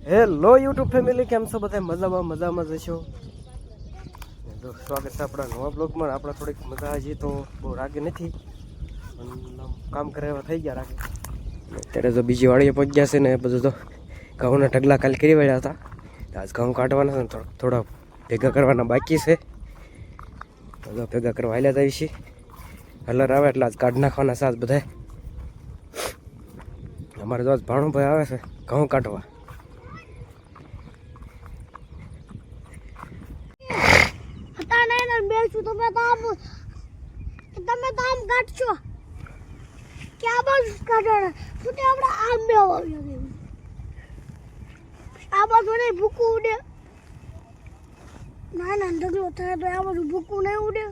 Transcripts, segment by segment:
Hello YouTube family, કેમ છો બધા? મજામાં જશો. તો સ્વાગત છે આપણા નવા બ્લોગમાં. આપણે થોડીક મજા હજી તો બહુ રાગે નથી, કામ કરે એવા થઈ ગયા રાગે. અત્યારે તો બીજી વાડીએ પહોંચી ગયા છે ને. બધું તો ઘઉંના ઢગલા કાલ કરી વળ્યા હતા. આજ ઘઉં કાઢવાના છે ને થોડા ભેગા કરવાના બાકી છે. તો ભેગા કરવા હાલ્યા જાય છે. કલર આવે એટલે આજ કાઢ નાખવાના છે આજ બધા. અમારે તો આજ ભાણુભાઈ આવે છે ઘઉં કાઢવા. તમે તો આમ કાઢશો ક્યાં બાજુ કાઢવાના? શું તે આપણે આમ બે વાવ્યા આ બાજુ નહીં ભૂકું ઉડે. ના ઢગલો થાય તો આ બાજુ ભૂકું નહીં ઉડે.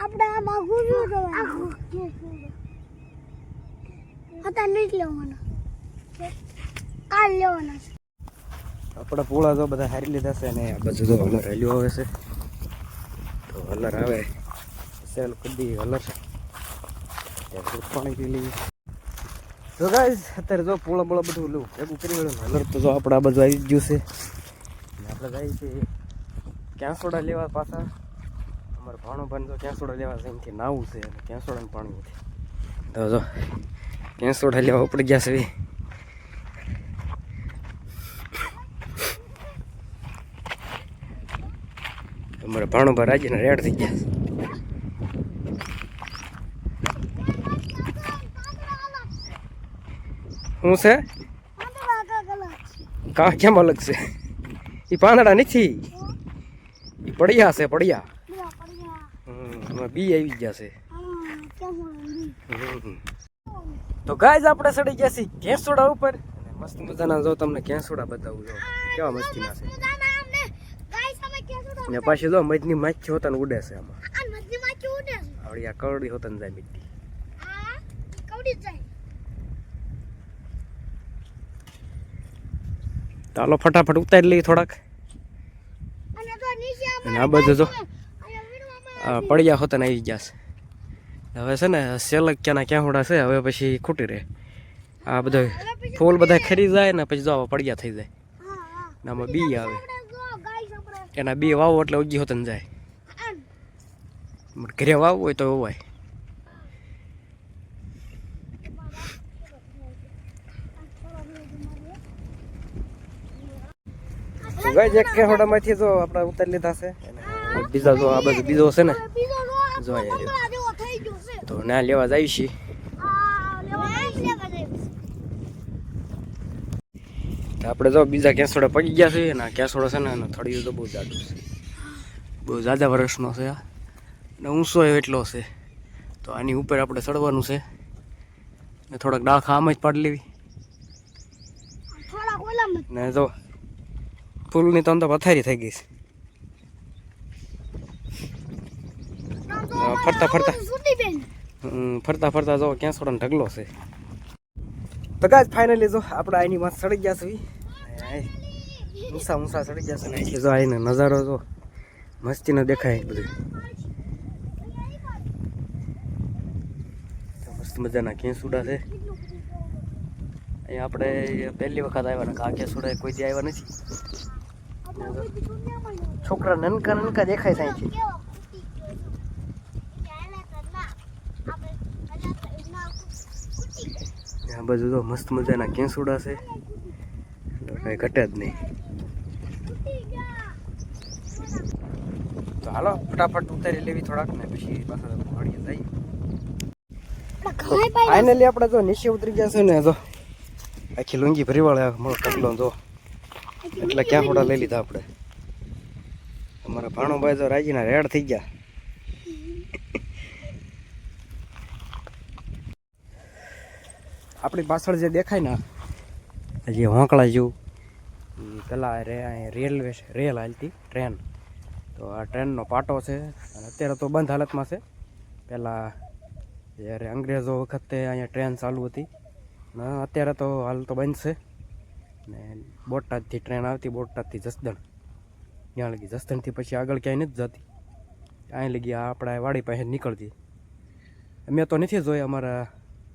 આપણે આમ આઘું જો હતા નહીં લેવાના, કાલ લેવાના છે. આપણા પૂળા તો બધા હારી લીધા છે ને આ બાજુ તો હલર હેલ્યો આવે છે. તો હલર આવે સેલ કદી હલર છે પાણી પી લઈએ. તો ગાઈસ અત્યારે જો પૂળા બોળા બધું લેવું ભેગું કરી વળે. હલર તો જો આપણે આ બાજુ આવી જ ગયું છે. આપણે જાય છે ક્યાં સોડા લેવા પાછા. અમારે ભાણો ભાઈ તો ક્યાં સોડા લેવા છે, એમથી નાવું છે અને ક્યાં સોડાનું પાણી નથી. તો જો ક્યાં સોડા લેવા ઉપડી ગયા છે. અમારે ભાણો ભાઈ રાજીને રેડ થઈ ગયા. શું છે? કા કેમ અલગ છે? એ પાંદડા નથી, એ પડ્યા છે પડ્યા. બી આવી ગયા છે. તો ગાઈસ આપણે ચડી ગયા છીએ કેસોડા ઉપર. મસ્ત મજાના જો તમને કેસોડા બતાવું. જો કેવા મસ્તીના છે. ને પાછી જો મજની માછી હોતા ને ઉડે છે આમાં. આવડી આ કવડી હોતા ને જાય મીઠી. ચાલો ફટાફટ ઉતારી લઈએ થોડાક. અને આ બધું જો પડ્યા હોતા ને આવી ગયા છે. હવે છે ને સેલક ક્યાંના ક્યાં હોડા છે. હવે પછી ખૂટી રહે. આ બધા ફૂલ બધા ખરી જાય ને પછી જો પડ્યા થઈ જાય. આમાં બી આવે. એના બી વાવો એટલે ઉગી હોત ને જાય. ઘરે વાવવું હોય તો વવાય. ગાઈસ એક કેહોડામાંથી જો આપણે ઉતારી લીધા છે. બીજા જો આ બાજુ બીજો છે ને જો તો ના લેવા જાય છે. આપણે જો બીજા કેસોડા પડી ગયા છે ને. કેસોડો છે ને થોડી તો બહુ જાડું છે, બહુ જાજા વર્ષનો છે ને ઊંચો એટલો છે. તો આની ઉપર આપણે ચડવાનું છે ને થોડાક ડાળખા આમ જ પાડી લેવી ને. જો ફૂલની તો અંદર પથારી થઈ ગઈ છે. ફરતા ફરતા જો કેસોડાનો ઢગલો છે. તો ગાઈસ ફાઇનલી જો આપણે આની માં ચડી ગયા છે. ઊંચા ચડી ગયા છે ને. જો આનો નજારો જો મસ્તીનો દેખાય બધું. મસ્ત મજાના કેસુડા છે. અહીંયા આપણે પહેલી વખત આવ્યા ને આ કેસુડા કોઈ દી આવ્યા નથી. છોકરા નનકા નનકા દેખાય થાય છે. આ બધું તો મસ્ત મજાના કેસુડા છે, કઈ ઘટે જ નહીં. તો હાલો ફટાફટ ઉતારી લેવી થોડાક ને પછી પાછા વાડીએ જઈએ. ફાઇનલી આપણે જો નીચે ઉતરી ગયા છે ને. જો આખી લુંગી ભરી વાળા મોટો ટકલો જો એટલે ક્યાં ફોટા લઈ લીધા આપણે. અમારા ભાણોભાઈ તો રાજીના રેડ થઈ ગયા. આપણી પાછળ જે દેખાય ને જે હોંકળા જેવું પેલા રેલ હાલતી ટ્રેન. તો આ ટ્રેનનો પાટો છે અને અત્યારે તો બંધ હાલતમાં છે. પહેલાં જ્યારે અંગ્રેજો વખતે અહીંયા ટ્રેન ચાલુ હતી ને અત્યારે તો હાલ તો બંધ છે. ને બોટાદથી ટ્રેન આવતી, બોટાદથી જસદણ. ત્યાં લગી જસદણથી પછી આગળ ક્યાંય નથી જતી. અહીં લગી આપણા વાડી પાસે નીકળતી. મેં તો નથી જોઈ, અમારા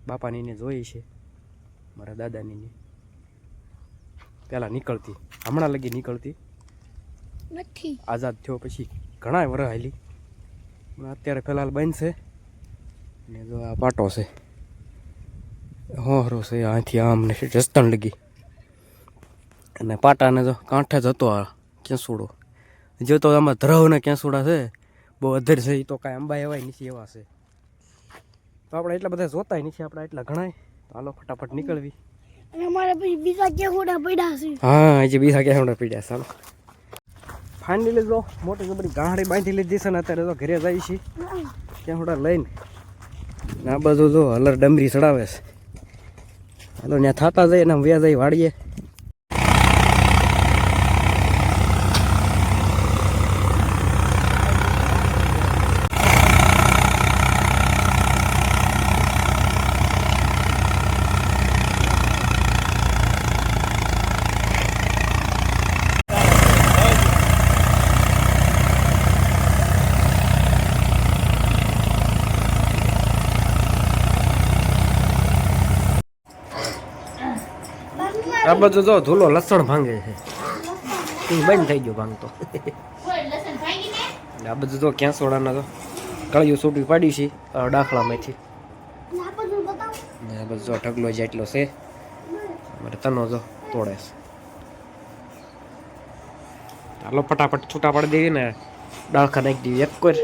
બાપાની એને જોઈ છે. મારા દાદાની પહેલાં નીકળતી, હમણાં લગી નીકળતી, નથી આઝાદ થયો પછી ઘણા વર્ષ હાલી, પણ અત્યારે ફિલહાલ બંધ છે. ને જો આ પાટો છે, હોરો છે, અહીંથી આમ ને રસ્તણ લગી, અને પાટાને જો કાંઠે જ હતો આ કેસુડો. જો તો આમાં ધરાવને કેસુડા છે, બહુ અધર છે, એ તો કાંઈ અંબા એવાય નીચે એવા છે. તો આપણે એટલા બધા જોતાય નથી, આપણે એટલા ઘણાય. તો હાલો ફટાફટ નીકળવી. અને અમારે પછી બીજા કેસુડા પડ્યા છે. હા, હજી બીજા કેસુડા પડ્યા. ચાલો ફાઇનલી જો મોટી જબરી ગાંહડી બાંધી લીધી છે ને અત્યારે તો ઘરે જાય છે કેસુડા લઈને. આ બાજુ જો હલર ડમરી ચડાવે છે. હાલો ત્યાં થતા જાય ને વ્યા જાય વાળીએ. આ બધું જો ધૂલો લસણ ભાંગે છે, એ બંધ થઈ ગયો ભાંગતો. આ બધું તો ક્યાં સોડાના તો કળિયું છૂટી પાડી છે ડાખલામાંથી. ને આ બધું જો ઢગલો જેટલો છે, મારે તનો જો તોડે છે. ચાલો ફટાફટ છૂટા પાડી દેવી ને ડાળખા નાખી દેવી એક કોર.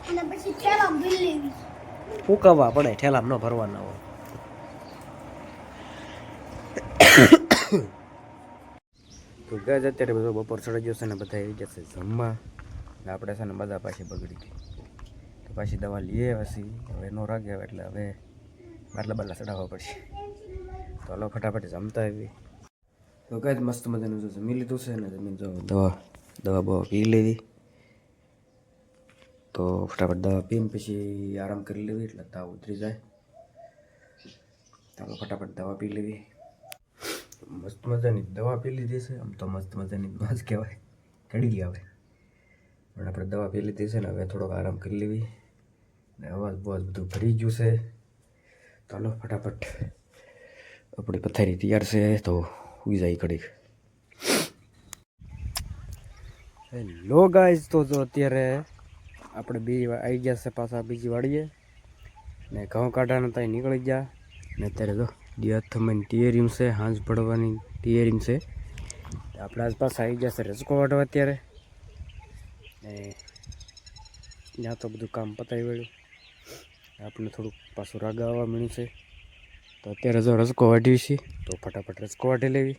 અને પછી ઠેલામાં ભરી લેવી. ફૂંકવવા પડે, ઠેલામાં ન ભરવાના હોય. તો ગાય અત્યારે બધો બપોર ચડી ગયો છે ને બધા આવી જશે જમવા. આપણે છે ને બધા પાછી બગડી ગઈ, તો પાછી દવા લઈએ પછી હવે નો રાગે એટલે હવે બાટલા બાટલા ચડાવવા પડશે. તો હાલો ફટાફટ જમતા આવી. તો ગાય મસ્ત મજાનું જો જમી લીધું છે ને, જમીન જો દવા બવા પી લેવી. તો ફટાફટ દવા પીને પછી આરામ કરી લેવી એટલે તાવ ઉતરી જાય. ચાલો ફટાફટ દવા પી લેવી. મસ્ત મજાની દવા પી લીધી છે, આમ તો મસ્ત મજાની જ કહેવાય, કડી આવે. પણ આપણે દવા પી લીધી છે ને હવે થોડોક આરામ કરી લેવી. ને અવાજ બવાજ બધું ભરી ગયું છે. ચાલો ફટાફટ આપણી પથારી તૈયાર છે, તો ઉઈ જાય ઘડીક. હેલો ગાઈઝ, તો જો અત્યારે આપણે બે આવી ગયા છે પાછા બીજી વાડીએ, ને ઘઉં કાઢવાના ત્યાં નીકળી ગયા. ને અત્યારે જો દિયાથમન ટીયરિંગ છે, હાંજ પડવાની ટીયરિંગ છે. આપણે આસપાસ આવી ગયા છે રસકો વાટવા અત્યારે. ને ત્યાં તો બધું કામ પતાવી વળ્યું, આપણે થોડુંક પાછું રાગા આવવા મળ્યું છે. તો અત્યારે જો રસકો વાઢ્યું છે, તો ફટાફટ રસકો વાઢી લેવી.